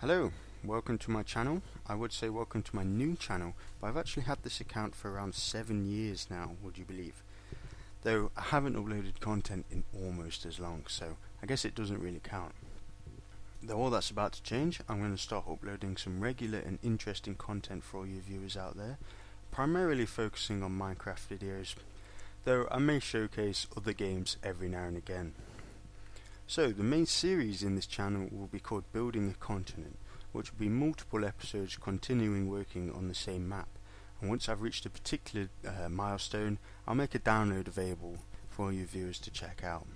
Hello, welcome to my channel. I would say welcome to my new channel, but I've actually had this account for around 7 years now, would you believe? Though I haven't uploaded content in almost as long, so I guess it doesn't really count. Though all that's about to change, I'm going to start uploading some regular and interesting content for all you viewers out there, primarily focusing on Minecraft videos, though I may showcase other games every now and again. So, the main series in this channel will be called Building a Continent, which will be multiple episodes continuing working on the same map. And once I've reached a particular milestone, I'll make a download available for all you viewers to check out.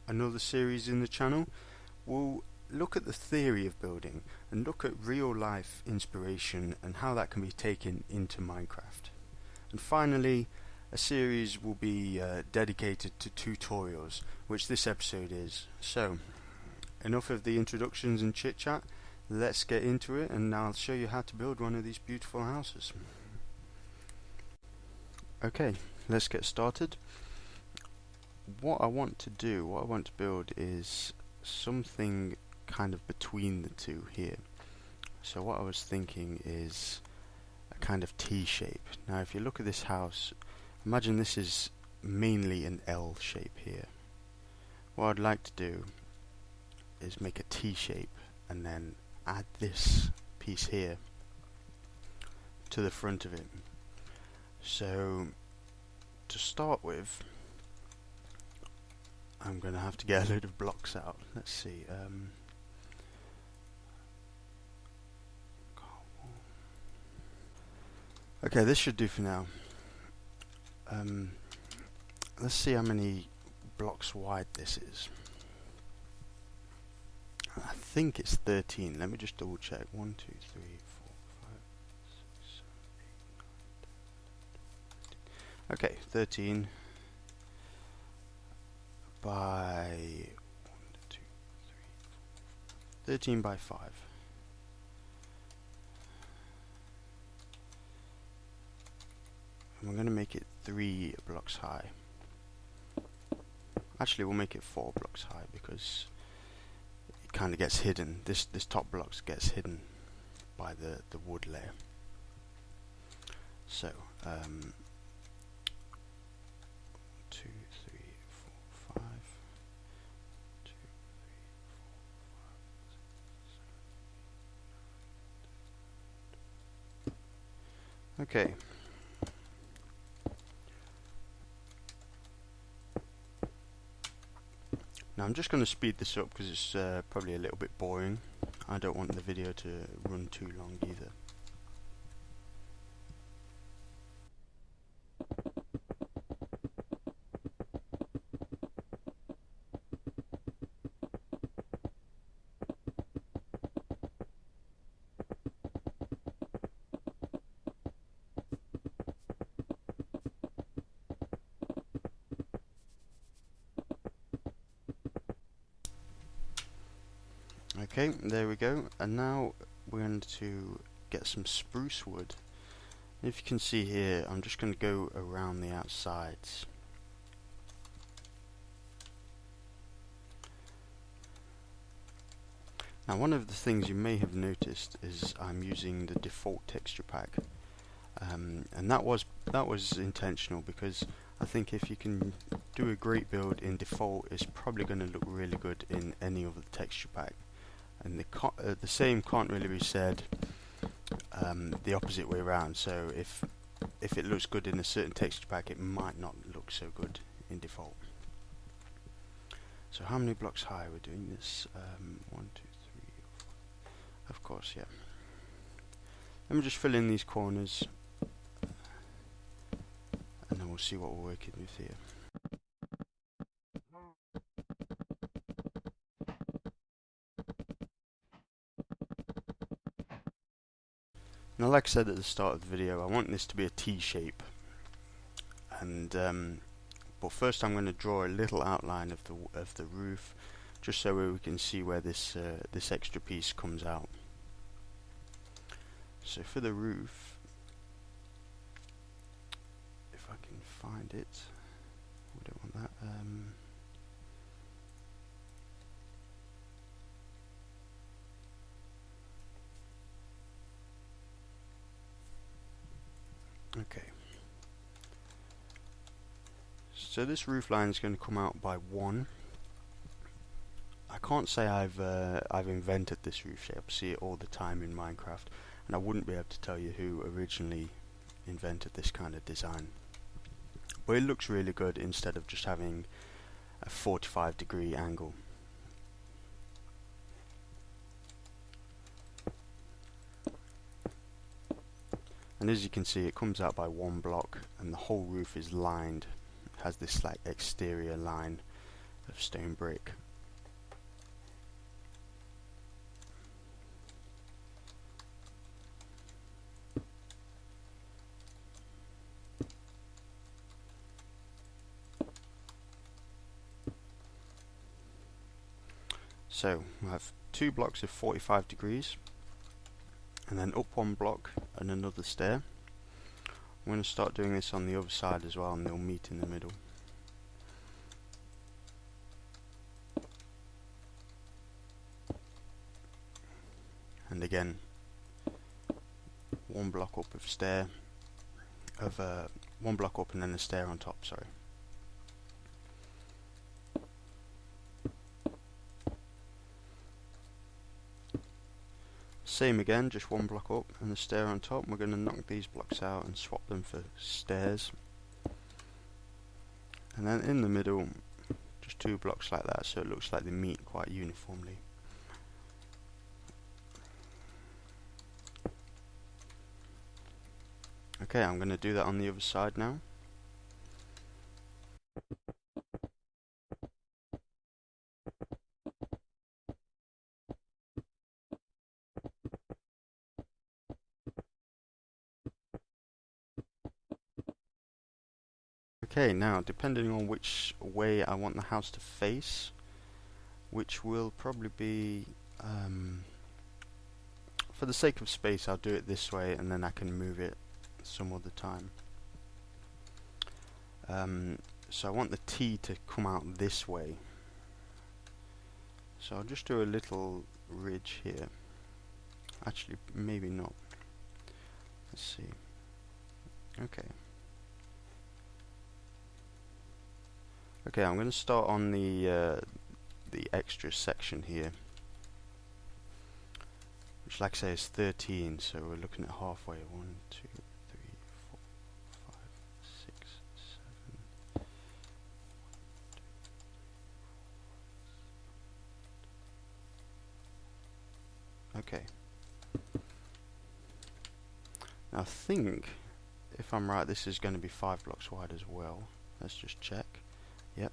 Another series in the channel will look at the theory of building and look at real life inspiration and how that can be taken into Minecraft. And finally, a series will be dedicated to tutorials, which this episode is. So, enough of the introductions and chit chat, let's get into it, and I'll show you how to build one of these beautiful houses. Okay, let's get started. What I want to build is something kind of between the two here. So what I was thinking is a kind of T shape. Now if you look at this house, imagine this is mainly an L shape here. What I'd like to do is make a T shape and then add this piece here to the front of it. So to start with, I'm going to have to get a load of blocks out. Let's see. Okay, this should do for now. Let's see how many blocks wide this is. I think it's 13. Let me just double check. 1, 2, 3, 4, 5, 6, 7, 8, 9, 10, 11. Okay, 13 by 1, 2, 3, 4, 13 by 5. And we're going to make it 3 blocks high. Actually, we'll make it 4 blocks high because it kind of gets hidden. This top blocks gets hidden by the wood layer. So 2, 3, 4, 5. 2, 3, 4, 5, 6, 7, 8, 9, 10. Okay. Now I'm just going to speed this up because it's probably a little bit boring. I don't want the video to run too long either. Okay, there we go, and now we're going to get some spruce wood. If you can see here, I'm just going to go around the outsides. Now one of the things you may have noticed is I'm using the default texture pack, and that was intentional because I think if you can do a great build in default, it's probably going to look really good in any other texture pack. And the same can't really be said the opposite way around. So if it looks good in a certain texture pack, it might not look so good in default. So how many blocks high are we doing this? 1, 2, 3, 4. Of course, yeah. Let me just fill in these corners, and then we'll see what we're working with here. Now, like I said at the start of the video, I want this to be a T shape, and but first I'm going to draw a little outline of the roof, just so we can see where this extra piece comes out. So for the roof, if I can find it, we don't want that. So this roof line is going to come out by 1. I can't say I've invented this roof shape. I see it all the time in Minecraft, and I wouldn't be able to tell you who originally invented this kind of design. But it looks really good instead of just having a 45-degree angle. And as you can see, it comes out by 1 block, and the whole roof is lined. It has this like exterior line of stone brick. So we have 2 blocks of 45 degrees, and then up 1 block and another stair. I'm going to start doing this on the other side as well, and they'll meet in the middle. And again, 1 block up of stair, 1 block up and then a stair on top, sorry. Same again, just 1 block up and a stair on top. We're going to knock these blocks out and swap them for stairs. And then in the middle, just 2 blocks like that, so it looks like they meet quite uniformly. Okay, I'm going to do that on the other side now. Okay, now depending on which way I want the house to face, which will probably be, for the sake of space, I'll do it this way and then I can move it some other time. So I want the T to come out this way. So I'll just do a little ridge here. Actually, maybe not. Let's see. Okay. Okay, I'm going to start on the extra section here, which, like I say, is 13. So we're looking at halfway. 1, 2, 3, 4, 5, 6, 7. Okay. Now I think, if I'm right, this is going to be 5 blocks wide as well. Let's just check. Yep.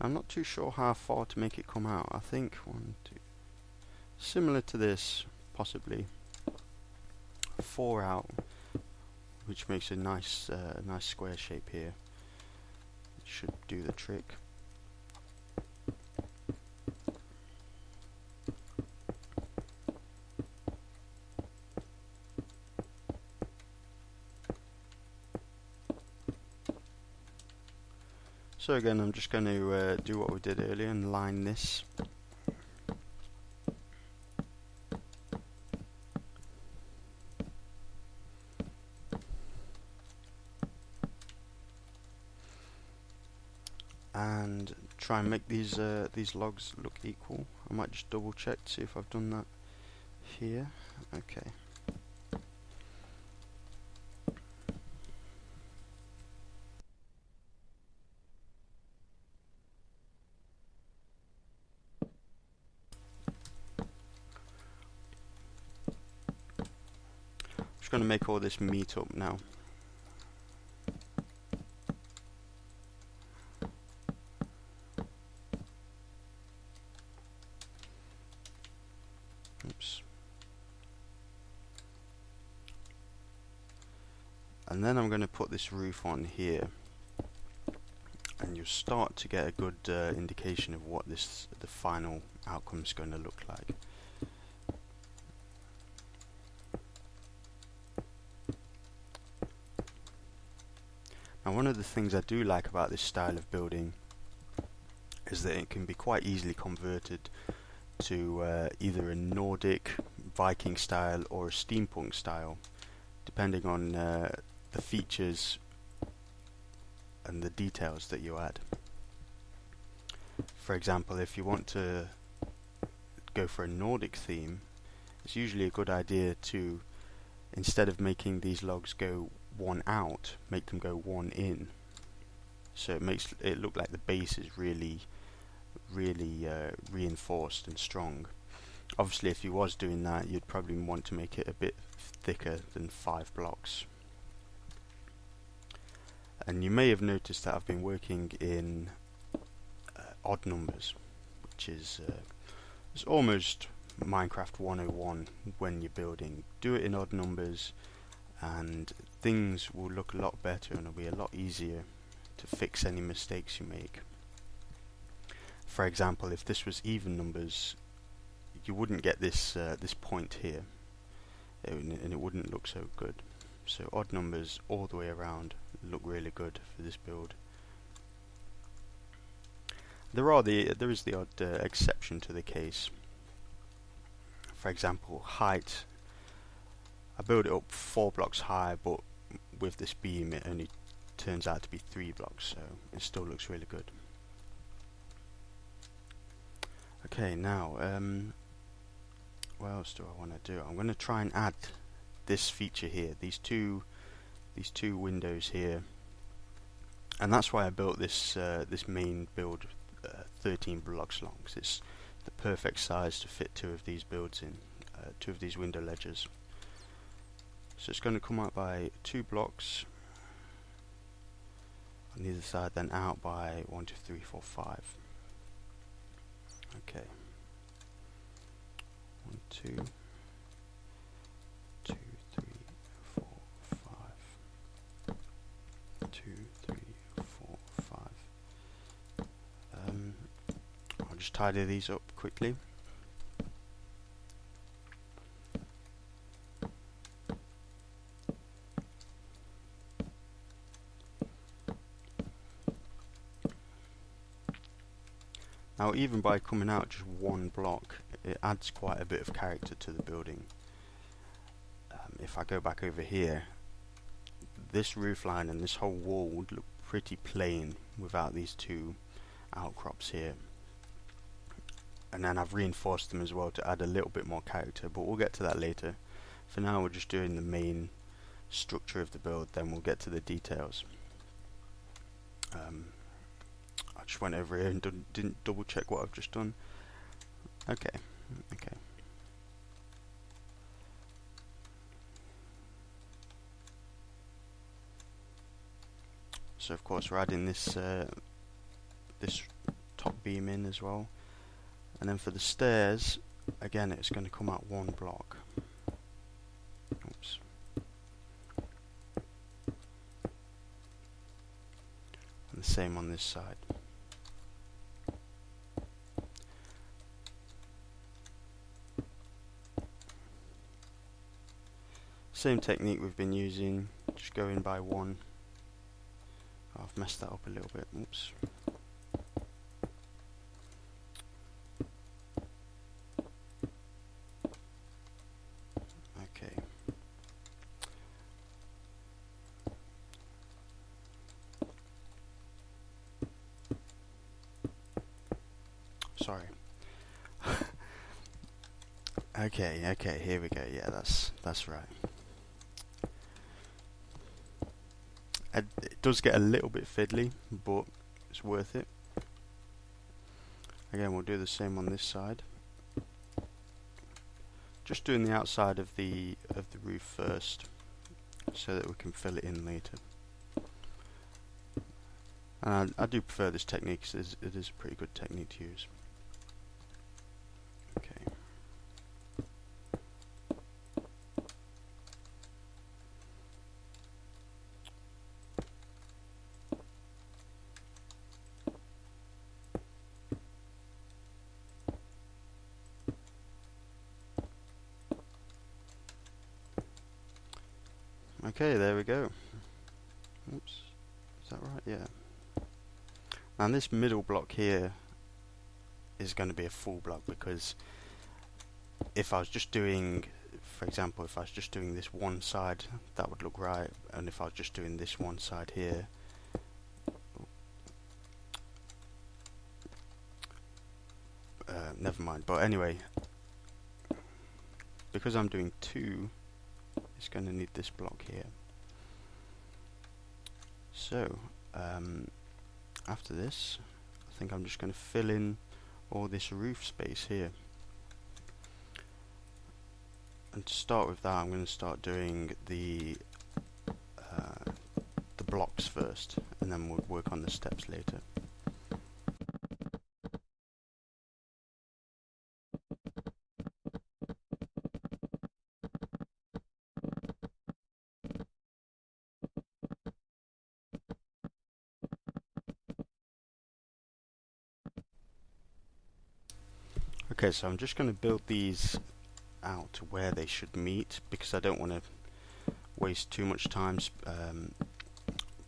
I'm not too sure how far to make it come out. I think 1, 2, similar to this, possibly 4 out, which makes a nice, nice square shape here. It should do the trick. So again, I'm just going to do what we did earlier and line this. And try and make these logs look equal. I might just double check to see if I've done that here. Okay. Just going to make all this meet up now. Oops. And then I'm going to put this roof on here, and you'll start to get a good indication of what the final outcome is going to look like. Now, one of the things I do like about this style of building is that it can be quite easily converted to either a Nordic Viking style or a steampunk style, depending on the features and the details that you add. For example, if you want to go for a Nordic theme, it's usually a good idea to, instead of making these logs go one out, make them go one in. So it makes it look like the base is really reinforced and strong. Obviously, if you was doing that, you'd probably want to make it a bit thicker than 5 blocks. And you may have noticed that I've been working in odd numbers, which is it's almost Minecraft 101 when you're building. Do it in odd numbers and things will look a lot better and it'll be a lot easier to fix any mistakes you make. For example, if this was even numbers, you wouldn't get this this point here, and it wouldn't look so good. So odd numbers all the way around look really good for this build. There is the odd exception to the case. For example, height. I build it up 4 blocks high, but with this beam it only turns out to be 3 blocks, so it still looks really good. Okay, now what else do I want to do? I'm going to try and add this feature here, these two windows here, and that's why I built this this main build 13 blocks long, 'cause it's the perfect size to fit 2 of these builds in, 2 of these window ledges. So it's going to come out by 2 blocks on either side, then out by 1, 2, 3, 4, 5. Okay. 1, 2, 2, 3, 4, 5. 2, 3, 4, 5. I'll just tidy these up quickly. Now, even by coming out just 1 block, it adds quite a bit of character to the building. If I go back over here, this roof line and this whole wall would look pretty plain without these 2 outcrops here. And then I've reinforced them as well to add a little bit more character, but we'll get to that later. For now, we're just doing the main structure of the build, then we'll get to the details. I just went over here and didn't double check what I've just done. Okay. So of course we're adding this this top beam in as well, and then for the stairs, again it's going to come out 1 block. Oops. And the same on this side. Same technique we've been using, just going by 1. Oh, I've messed that up a little bit. Oops. Okay. Sorry. Okay, here we go. Yeah, that's right. It does get a little bit fiddly, but it's worth it. Again, we'll do the same on this side. Just doing the outside of the roof first, so that we can fill it in later. And I do prefer this technique because it is a pretty good technique to use. Okay. Okay, there we go. Oops, is that right? Yeah. And this middle block here, is going to be a full block, because if I was just doing, for example, if I was just doing this one side, that would look right, and if I was just doing this one side here, never mind. But anyway, because I'm doing two, it's going to need this block here. So after this, I think I'm just going to fill in all this roof space here. And to start with that, I'm going to start doing the blocks first, and then we'll work on the steps later. Okay, so I'm just going to build these out to where they should meet, because I don't want to waste too much time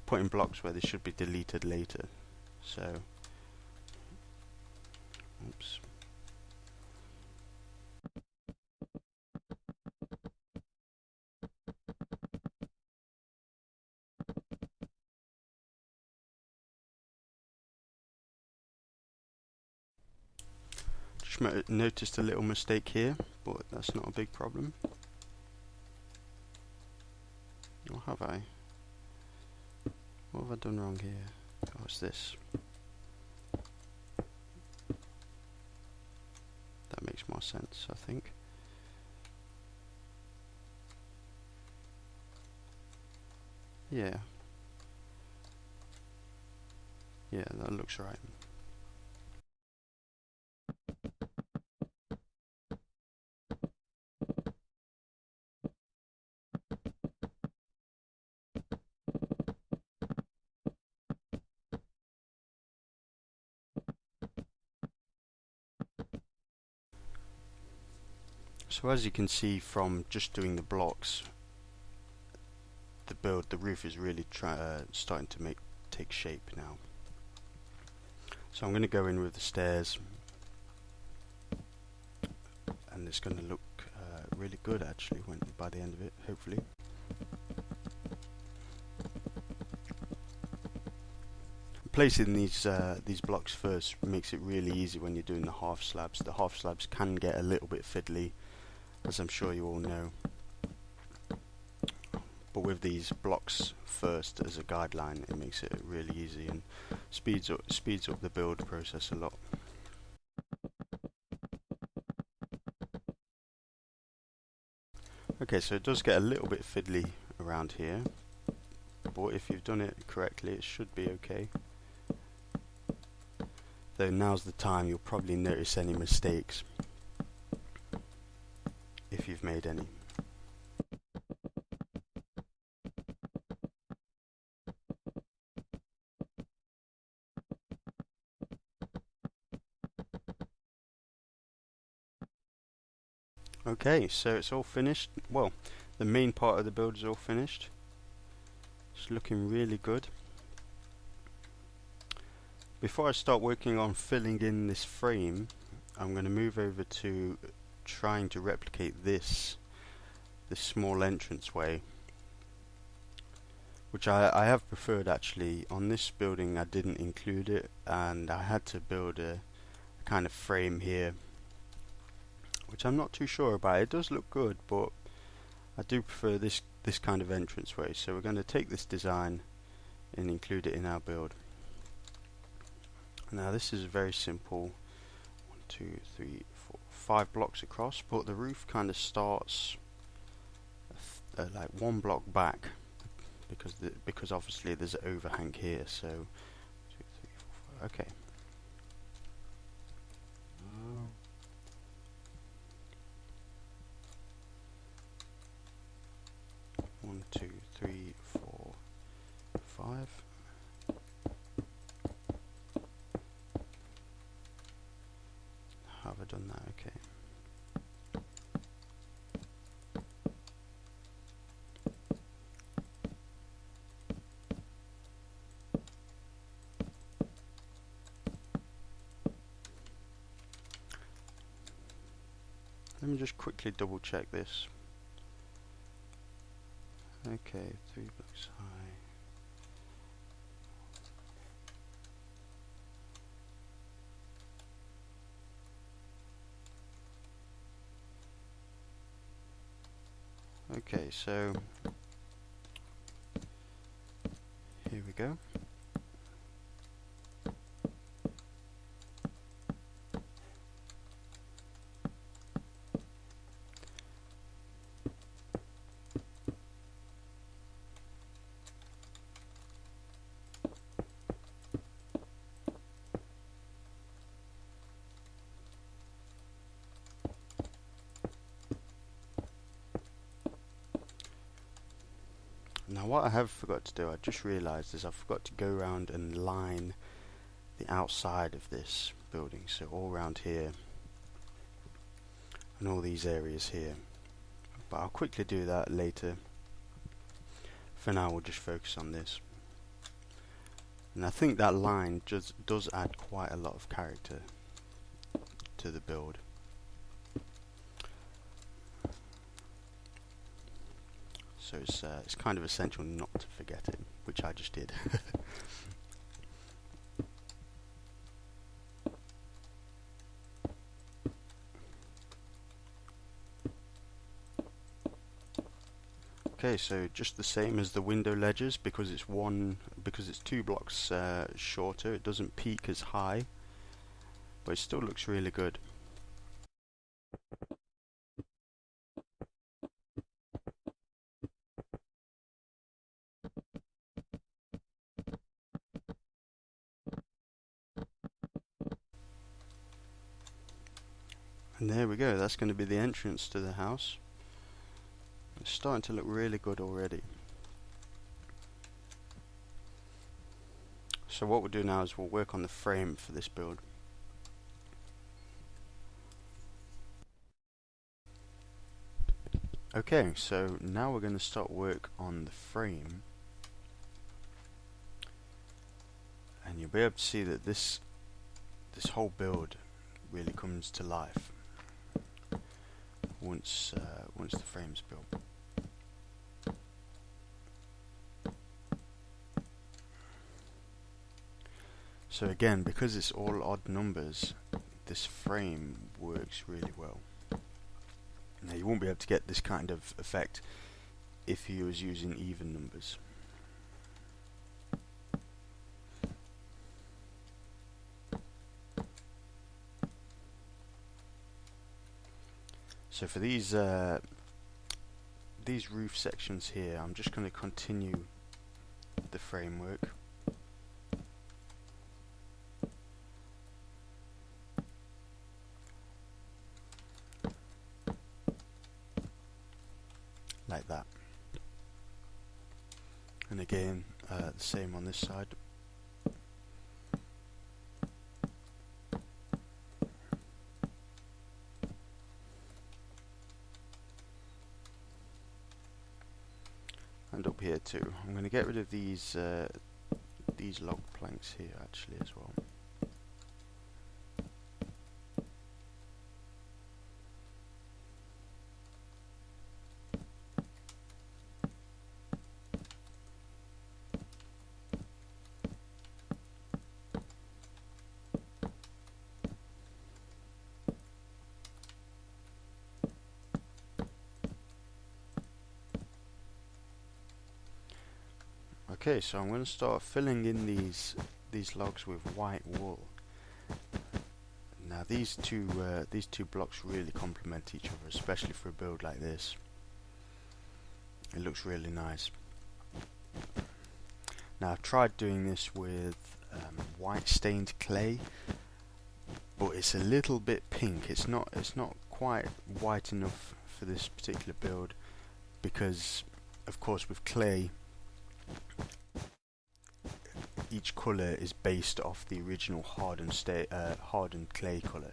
putting blocks where they should be deleted later. So, oops. Just noticed a little mistake here, but that's not a big problem. Or have I? What have I done wrong here? Oh, it's this. That makes more sense, I think. Yeah. Yeah, that looks right. So as you can see from just doing the blocks, the roof is really starting to take shape now. So I'm going to go in with the stairs, and it's going to look really good actually by the end of it, hopefully. Placing these blocks first makes it really easy when you're doing the half slabs. The half slabs can get a little bit fiddly, as I'm sure you all know. But with these blocks first as a guideline, it makes it really easy and speeds up the build process a lot. Okay, so it does get a little bit fiddly around here, but if you've done it correctly, it should be okay. Though now's the time you'll probably notice any mistakes, if you've made any. Okay, so it's all finished. Well, the main part of the build is all finished. It's looking really good. Before I start working on filling in this frame, I'm going to move over to trying to replicate this small entranceway, which I have preferred actually. On this building I didn't include it, and I had to build a kind of frame here, which I'm not too sure about. It does look good, but I do prefer this kind of entranceway. So we're going to take this design and include it in our build. Now this is very simple, 1, 2, 3, 4, 5 blocks across, but the roof kind of starts like one block back, because obviously there's an overhang here. So 2, 3, 4, 5. Okay. 1, 2, 3, 4, 5. Have I done that? Okay. let me just quickly double check this. Okay, 3 blocks high. Okay, so here we go. Now what I have forgot to do, I just realised, is I forgot to go around and line the outside of this building, so all around here and all these areas here, but I'll quickly do that later. For now we'll just focus on this, and I think that line just does add quite a lot of character to the build. So it's kind of essential not to forget it, which I just did. Okay, so just the same as the window ledges, because it's 2 blocks shorter, it doesn't peak as high, but it still looks really good. And there we go, that's going to be the entrance to the house. It's starting to look really good already. So what we'll do now is we'll work on the frame for this build. Okay, so now we're going to start work on the frame. And you'll be able to see that this whole build really comes to life once the frame's built. So again, because it's all odd numbers, this frame works really well. Now you won't be able to get this kind of effect if you was using even numbers. So for these roof sections here, I'm just going to continue the framework. Like that. And again, the same on this side. And up here too. I'm going to get rid of these log planks here actually as well. Okay, so I'm going to start filling in these logs with white wool. Now these two blocks really complement each other, especially for a build like this. It looks really nice. Now I've tried doing this with white stained clay, but it's a little bit pink. It's not quite white enough for this particular build, because of course with clay, each colour is based off the original hardened clay colour,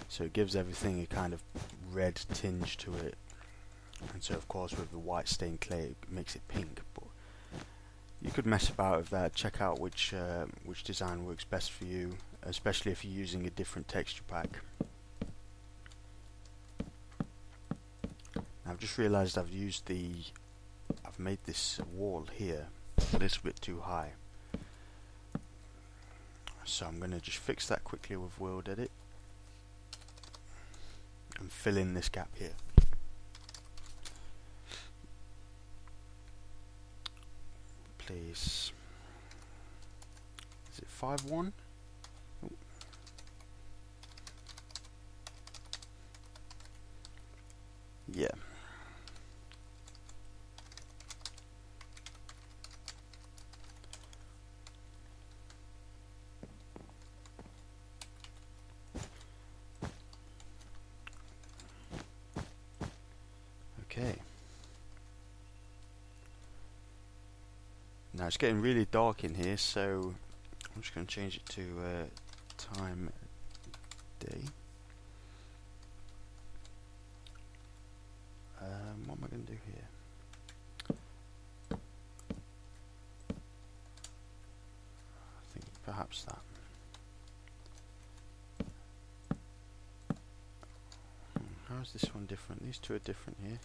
so it gives everything a kind of red tinge to it. And so of course with the white stained clay it makes it pink, but you could mess about with that, check out which design works best for you, especially if you're using a different texture pack. I've just realised I've made this wall here a little bit too high. So I'm going to just fix that quickly with World Edit and fill in this gap here. Please. Is it 5-1? Oh. Yeah. Okay. Now it's getting really dark in here, so I'm just going to change it to time day. What am I going to do here? I think perhaps that. How is this one different? These two are different here.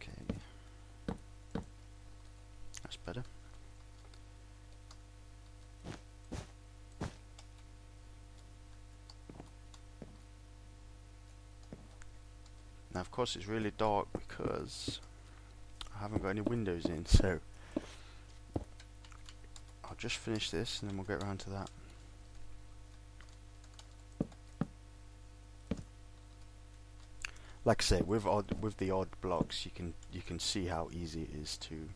Okay. That's better. Now of course it's really dark because I haven't got any windows in, so I'll just finish this and then we'll get around to that. Like I say, with the odd blocks, you can see how easy it is to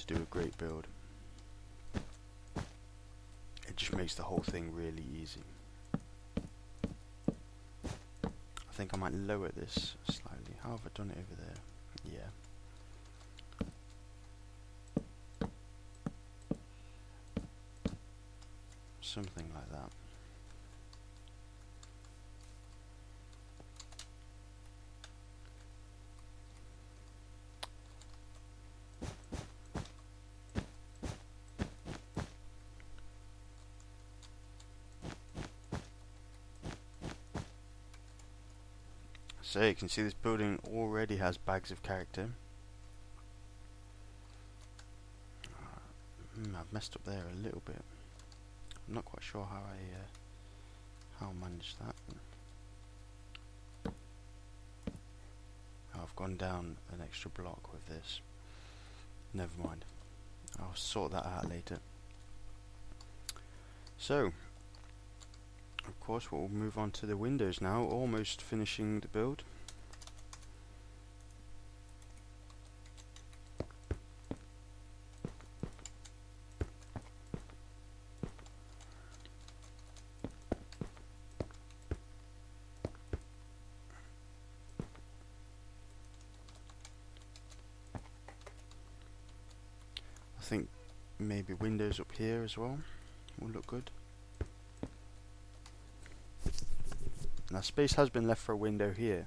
do a great build. It just makes the whole thing really easy. I think I might lower this slightly. How have I done it over there? Yeah. Something like that. So you can see this building already has bags of character. I've messed up there a little bit. I'm not quite sure how I managed that. Oh, I've gone down an extra block with this. Never mind. I'll sort that out later. So, of course, we'll move on to the windows now, almost finishing the build. I think maybe windows up here as well will look good. Now space has been left for a window here.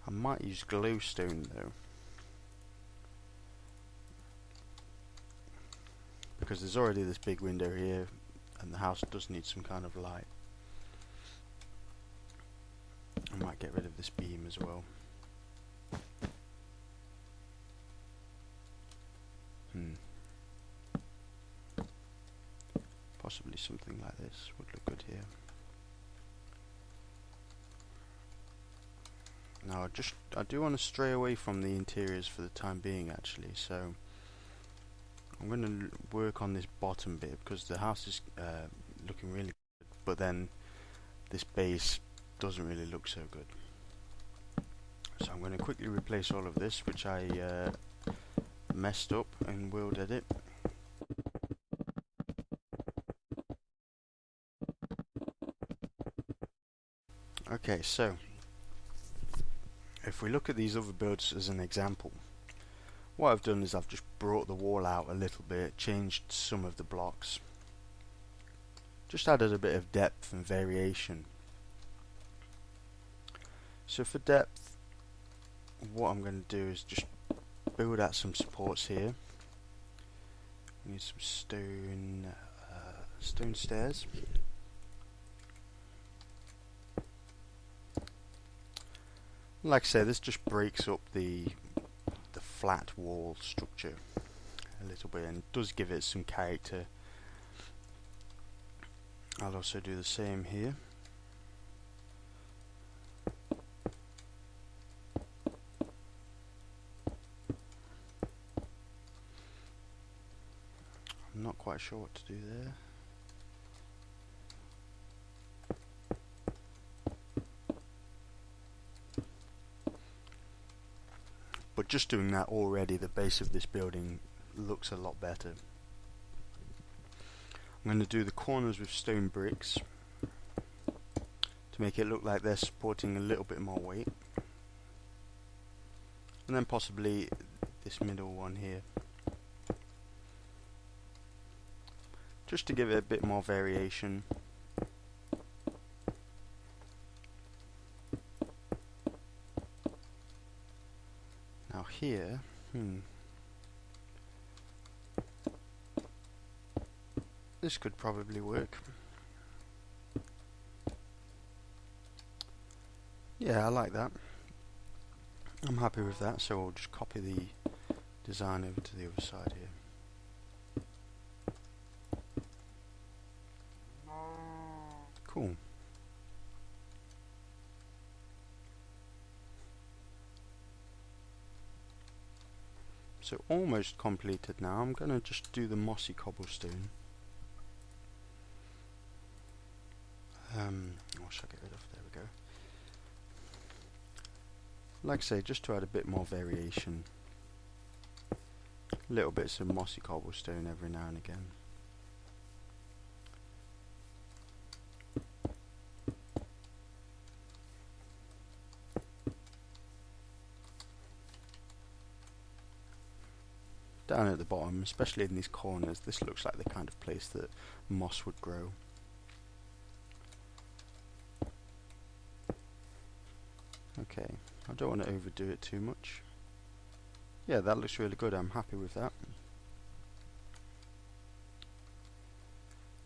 I might use glowstone though, because there's already this big window here and the house does need some kind of light. I might get rid of this beam as well. Possibly something like this would look good here. Now I do want to stray away from the interiors for the time being actually, so I'm going to work on this bottom bit because the house is looking really good, but then this base doesn't really look so good. So I'm going to quickly replace all of this, which I messed up in World Edit. Okay, so if we look at these other builds as an example, what I've done is I've just brought the wall out a little bit, changed some of the blocks, just added a bit of depth and variation. So for depth, what I'm going to do is just build out some supports here. We need some stone stairs. Like I say, this just breaks up the flat wall structure a little bit and does give it some character. I'll also do the same here. I'm not quite sure what to do there. But just doing that already, the base of this building looks a lot better. I'm going to do the corners with stone bricks to make it look like they're supporting a little bit more weight. And then possibly this middle one here. Just to give it a bit more variation. Now here, this could probably work. Yeah, I like that. I'm happy with that, so we'll just copy the design over to the other side here. Cool. So almost completed now. I'm going to just do the mossy cobblestone. What should I get rid of? There we go. Like I say, just to add a bit more variation. Little bits of mossy cobblestone every now and again. Down at the bottom, especially in these corners, this looks like the kind of place that moss would grow. Okay, I don't want to overdo it too much. Yeah, that looks really good, I'm happy with that.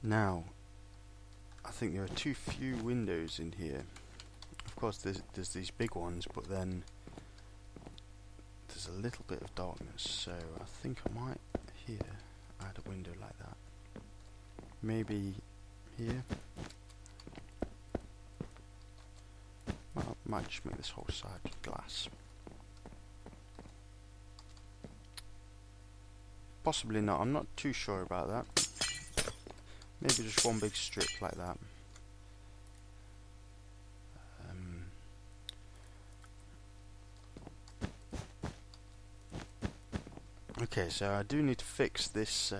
Now, I think there are too few windows in here. Of course there's these big ones, but then there's a little bit of darkness, so I think I might here add a window like that. Maybe here. Well, I might just make this whole side glass. Possibly not, I'm not too sure about that. Maybe just one big strip like that. Okay, so I do need to fix this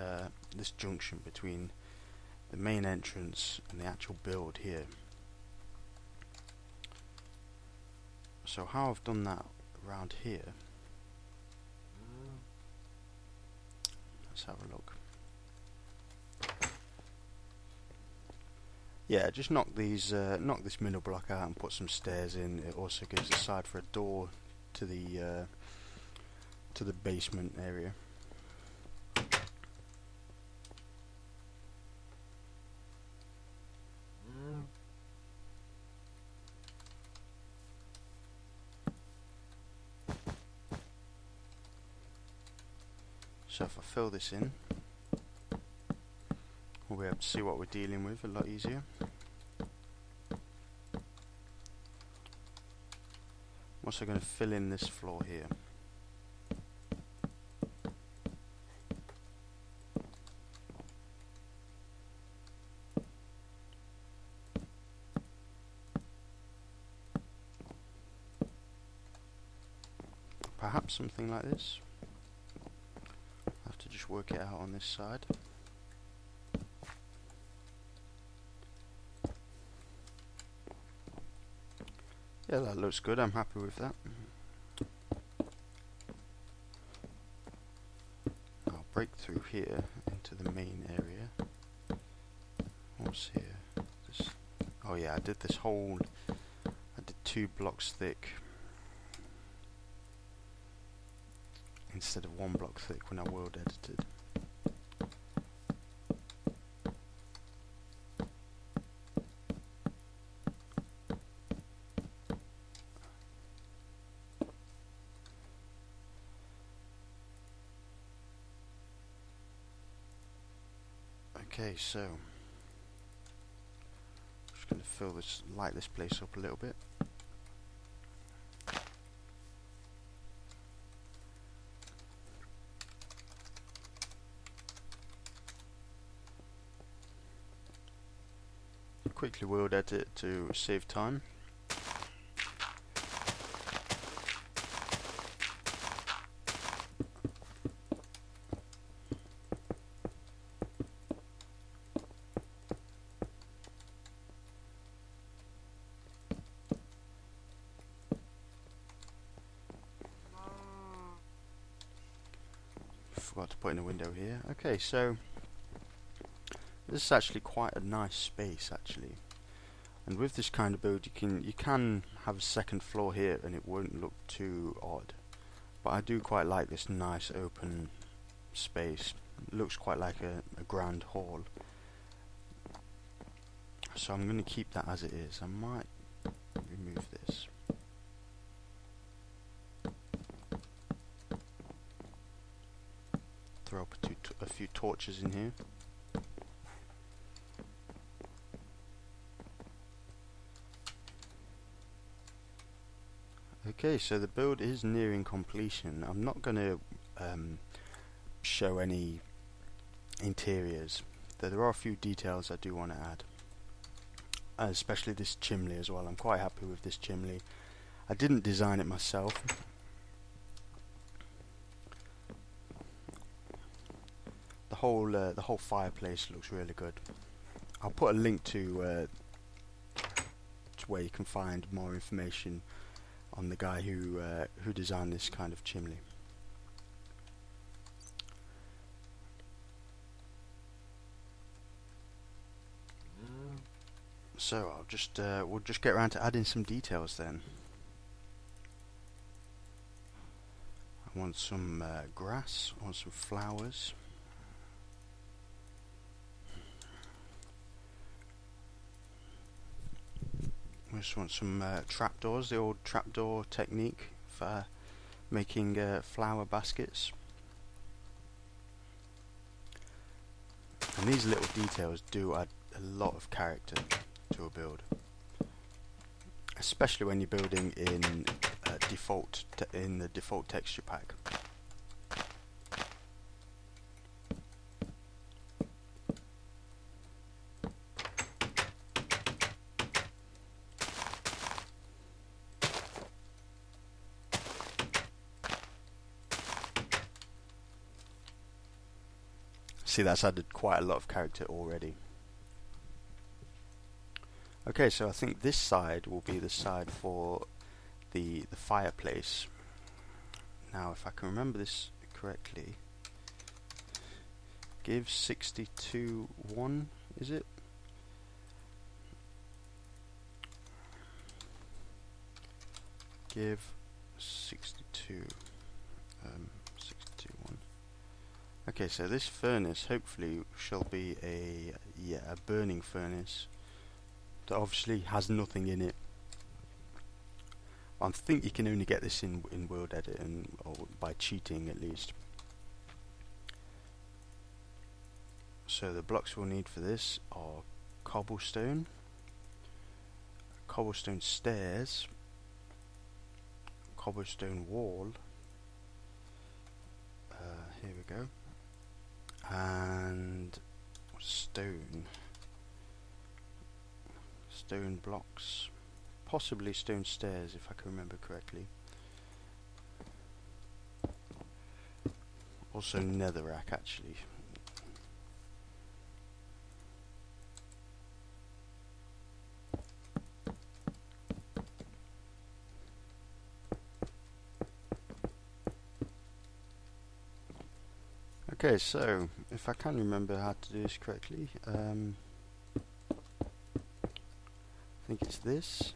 this junction between the main entrance and the actual build here. So how I've done that around here, let's have a look. Yeah, just knock these, knock this middle block out and put some stairs in. It also gives the side for a door to the basement area. So if I fill this in, we'll be able to see what we're dealing with a lot easier. I'm also going to fill in this floor here. Perhaps something like this. I have to just work it out on this side. Yeah, that looks good, I'm happy with that. I'll break through here into the main area. What's here? Oh yeah, I did 2 blocks thick instead of 1 block thick when I world edited. Okay, so just going to light this place up a little bit. Quickly world edit to save time. Forgot to put in a window here. Okay, so this is actually quite a nice space actually. And with this kind of build you can have a second floor here and it won't look too odd. But I do quite like this nice open space. It looks quite like a grand hall. So I'm going to keep that as it is. I might remove this. Throw up a few torches in here. Okay, so the build is nearing completion. I'm not going to show any interiors, though there are a few details I do want to add. Especially this chimney as well. I'm quite happy with this chimney. I didn't design it myself. The whole fireplace looks really good. I'll put a link to where you can find more information on the guy who designed this kind of chimney. So we'll just get around to adding some details then. I want some grass. I want some flowers. I just want some trapdoors, the old trapdoor technique for making flower baskets. And these little details do add a lot of character to a build, especially when you're building in the default texture pack. See, that's added quite a lot of character already. Okay, so I think this side will be the side for the fireplace. Now, if I can remember this correctly, give 62.1, is it? Give 62. 62.1. Okay, so this furnace hopefully shall be a burning furnace that obviously has nothing in it. I think you can only get this in World Edit or by cheating at least. So the blocks we'll need for this are cobblestone stairs, cobblestone wall. Here we go. And stone blocks, possibly stone stairs if I can remember correctly. Also netherrack actually. Okay, so if I can remember how to do this correctly, I think it's this.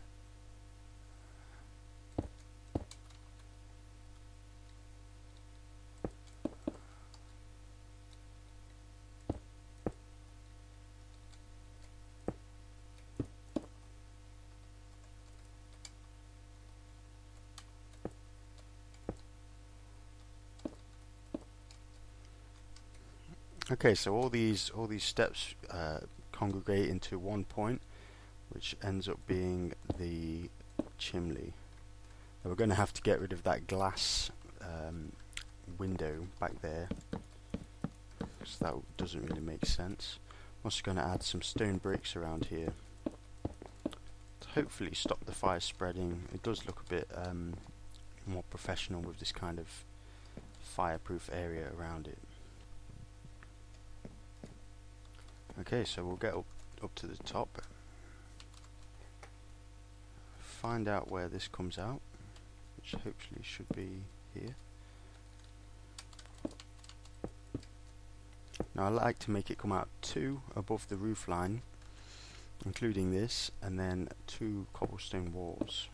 Okay, so all these steps congregate into one point, which ends up being the chimney. Now we're going to have to get rid of that glass window back there, because that doesn't really make sense. I'm also going to add some stone bricks around here to hopefully stop the fire spreading. It does look a bit more professional with this kind of fireproof area around it. Okay, so we'll get up to the top, find out where this comes out, which hopefully should be here. Now I like to make it come out 2 above the roof line, including this, and then 2 cobblestone walls,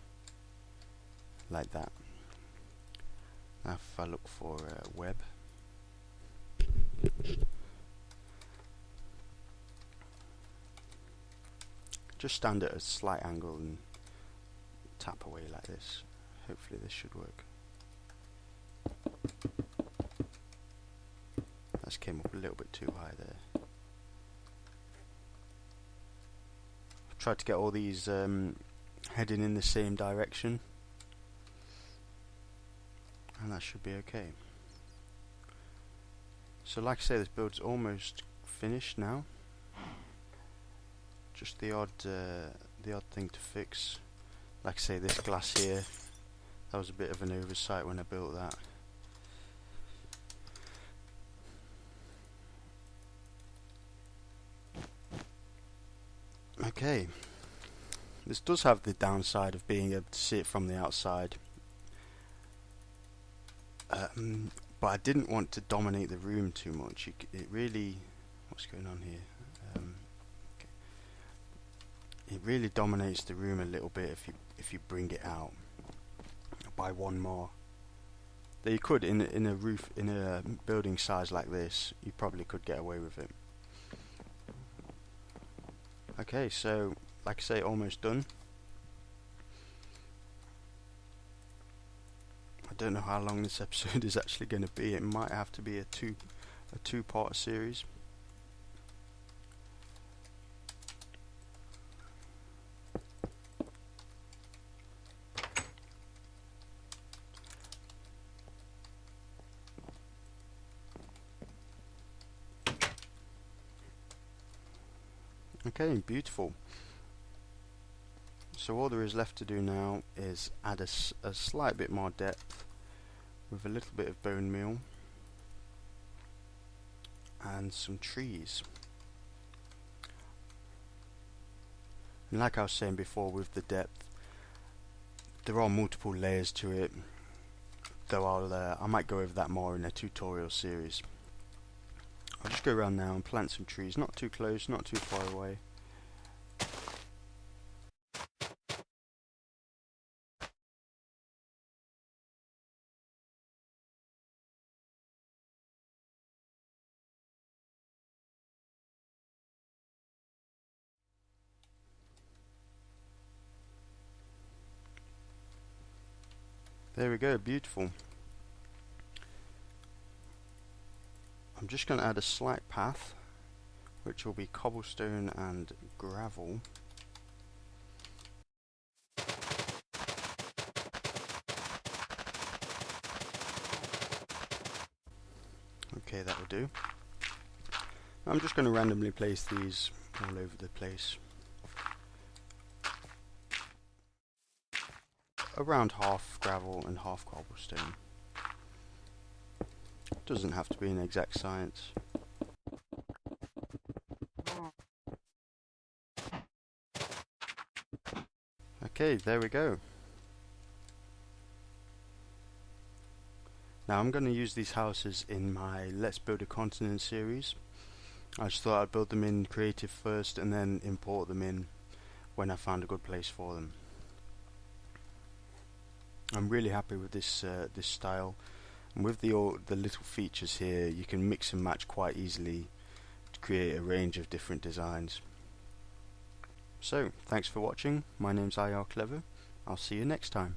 like that. Now if I look for a web, just stand at a slight angle and tap away like this. Hopefully this should work. That came up a little bit too high there. I've tried to get all these heading in the same direction, and that should be okay. So like I say, this build's almost finished now. Just the odd thing to fix. Like I say, this glass here, that was a bit of an oversight when I built that. Okay, this does have the downside of being able to see it from the outside, but I didn't want to dominate the room too much. It really, what's going on here? It really dominates the room a little bit if you bring it out by one more. Though you could in a building size like this, you probably could get away with it. Okay, so like I say, almost done. I don't know how long this episode is actually going to be. It might have to be a two-part series. Okay, beautiful. So all there is left to do now is add a slight bit more depth with a little bit of bone meal and some trees. And like I was saying before, with the depth, there are multiple layers to it, though I might go over that more in a tutorial series. I'll just go around now and plant some trees, not too close, not too far away. There we go, beautiful. I'm just going to add a slight path, which will be cobblestone and gravel. Okay, that will do. I'm just going to randomly place these all over the place. Around half gravel and half cobblestone. Doesn't have to be an exact science. Okay, there we go. Now I'm going to use these houses in my Let's Build a Continent series. I just thought I'd build them in creative first and then import them in when I found a good place for them. I'm really happy with this this style, and with the little features here, you can mix and match quite easily to create a range of different designs. So, thanks for watching. My name's IR Clever. I'll see you next time.